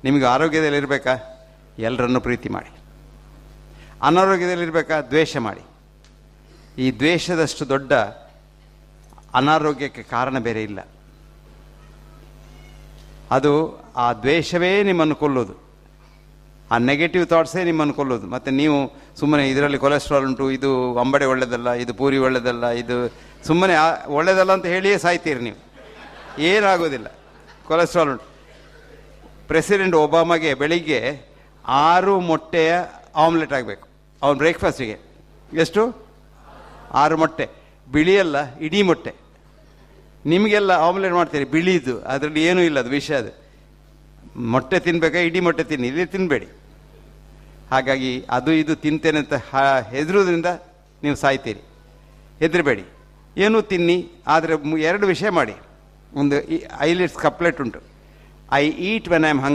ನಿಮಗೆ ಆರೋಗ್ಯದಲ್ಲಿರಬೇಕಾ, ಎಲ್ಲರನ್ನು ಪ್ರೀತಿ ಮಾಡಿ. ಅನಾರೋಗ್ಯದಲ್ಲಿರಬೇಕಾ, ದ್ವೇಷ ಮಾಡಿ. ಈ ದ್ವೇಷದಷ್ಟು ದೊಡ್ಡ ಅನಾರೋಗ್ಯಕ್ಕೆ ಕಾರಣ ಬೇರೆ ಇಲ್ಲ. ಅದು ಆ ದ್ವೇಷವೇ ನಿಮ್ಮನ್ನು ಕೊಲ್ಲೋದು, ಆ ನೆಗೆಟಿವ್ ಥಾಟ್ಸೇ ನಿಮ್ಮನ್ನು ಕೊಲ್ಲೋದು. ಮತ್ತು ನೀವು ಸುಮ್ಮನೆ ಇದರಲ್ಲಿ ಕೊಲೆಸ್ಟ್ರಾಲ್ ಉಂಟು, ಇದು ಅಂಬಡೆ ಒಳ್ಳೆಯದಲ್ಲ, ಇದು ಪೂರಿ ಒಳ್ಳೆಯದಲ್ಲ, ಇದು ಸುಮ್ಮನೆ ಒಳ್ಳೆಯದಲ್ಲ ಅಂತ ಹೇಳಿಯೇ ಸಾಯ್ತೀರಿ ನೀವು. ಏನಾಗೋದಿಲ್ಲ. ಕೊಲೆಸ್ಟ್ರಾಲ್ ಉಂಟು. ಪ್ರೆಸಿಡೆಂಟ್ ಒಬಾಮಗೆ ಬೆಳಿಗ್ಗೆ 6 ಮೊಟ್ಟೆಯ ಆಮ್ಲೆಟ್ ಆಗಬೇಕು ಅವನು ಬ್ರೇಕ್ಫಾಸ್ಟಿಗೆ. ಎಷ್ಟು? 6 ಮೊಟ್ಟೆ. ಬಿಳಿಯಲ್ಲ, ಇಡೀ ಮೊಟ್ಟೆ. ನಿಮಗೆಲ್ಲ ಆಮ್ಲೆಟ್ ಮಾಡ್ತೀರಿ ಬಿಳಿದು, ಅದರಲ್ಲಿ ಏನೂ ಇಲ್ಲ, ಅದು ವಿಷ. ಅದು ಮೊಟ್ಟೆ ತಿನ್ನಬೇಕಾ, ಇಡೀ ಮೊಟ್ಟೆ ತಿನ್ನಿ, ಇಲ್ಲಿ ತಿನ್ನಬೇಡಿ. ಹಾಗಾಗಿ ಅದು ಇದು ತಿಂತೇನೆ ಅಂತ ಹೆದರೋದ್ರಿಂದ ನೀವು ಸಾಯ್ತೀರಿ. ಹೆದರಬೇಡಿ, ಏನೂ ತಿನ್ನಿ. ಆದರೆ 2 ವಿಷಯ ಮಾಡಿ. ಒಂದು ಐಲಿಟ್ಸ್ ಕಪ್ಲೆಟ್ ಉಂಟು. I eat when I am hungry.